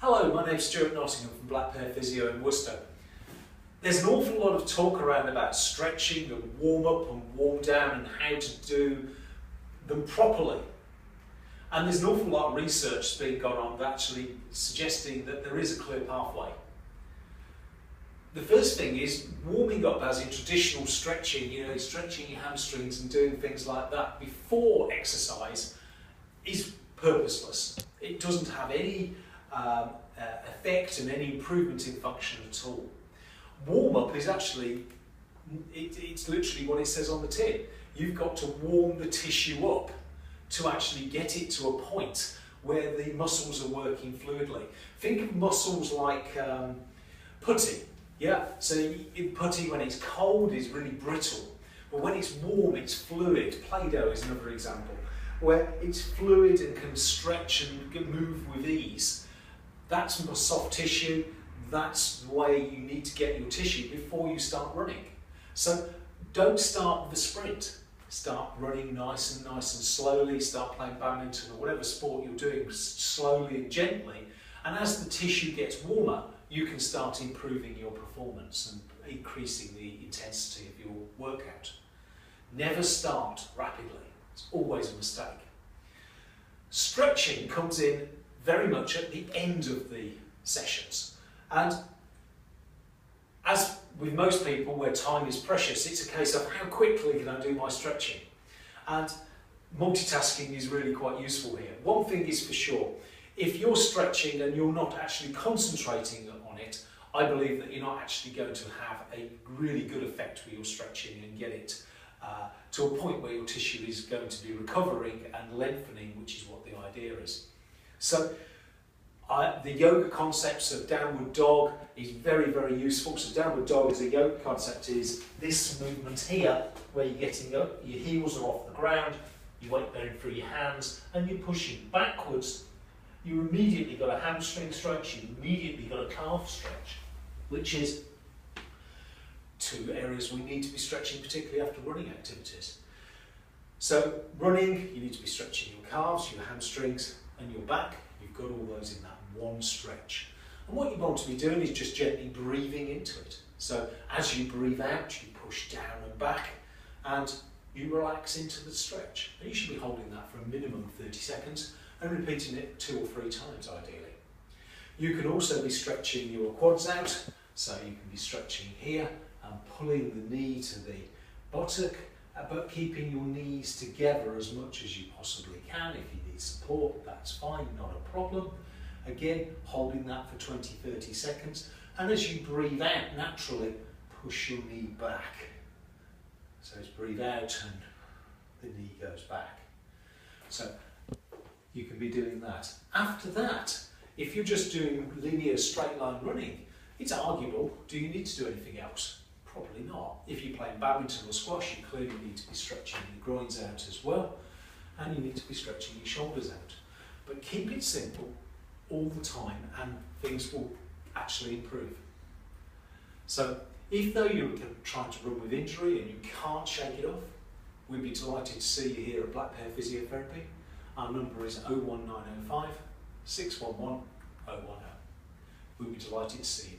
Hello, my name's Stuart from Black Pear Physio in Worcester. There's an awful lot of talk around about stretching and warm up and warm down and how to do them properly. And there's an awful lot of research being gone on actually suggesting that there is a clear pathway. The first thing is warming up, as in traditional stretching, stretching your hamstrings and doing things like that before exercise is purposeless. It doesn't have any effect and any improvement in function at all. Warm up is actually, it's literally what it says on the tin. You've got to warm the tissue up to actually get it to a point where the muscles are working fluidly. Think of muscles like putty. Yeah, so putty when it's cold is really brittle, but when it's warm it's fluid. Play-Doh is another example, where it's fluid and can stretch and can move with ease. That's more soft tissue. That's the way you need to get your tissue before you start running. So don't start with a sprint. Start running nice and slowly. Start playing badminton or whatever sport you're doing slowly and gently. And as the tissue gets warmer, you can start improving your performance and increasing the intensity of your workout. Never start rapidly. It's always a mistake. Stretching comes in very much at the end of the sessions. And as with most people where time is precious, it's a case of how quickly can I do my stretching? And multitasking is really quite useful here. One thing is for sure, if you're stretching and you're not actually concentrating on it, I believe that you're not actually going to have a really good effect with your stretching and get it to a point where your tissue is going to be recovering and lengthening, which is what the idea is. So the yoga concepts of downward dog is very useful. So downward dog as a yoga concept is this movement here, where you're getting up, your heels are off the ground, your weight bearing through your hands, and you're pushing backwards. You immediately got a hamstring stretch, you immediately got a calf stretch, which is two areas we need to be stretching, particularly after running activities. So running, you need to be stretching your calves, your hamstrings, and your back. You've got all those in that one stretch. And what you want to be doing is just gently breathing into it. So as you breathe out, you push down and back, and you relax into the stretch. And you should be holding that for a minimum of 30 seconds and repeating it 2 or 3 times ideally. You can also be stretching your quads out, so you can be stretching here and pulling the knee to the buttock, but keeping your knees together as much as you possibly can. If you need support, that's fine, not a problem. Again, holding that for 20-30 seconds. And as you breathe out naturally, push your knee back. So it's breathe out and the knee goes back. So you can be doing that. After that, if you're just doing linear straight line running, it's arguable, do you need to do anything else? Probably not. If you're playing badminton or squash, you clearly need to be stretching your groins out as well, and you need to be stretching your shoulders out. But keep it simple all the time and things will actually improve. So if though you're trying to run with injury and you can't shake it off, we'd be delighted to see you here at Black Pear Physiotherapy. Our number is 01905 611 010. We'd be delighted to see you.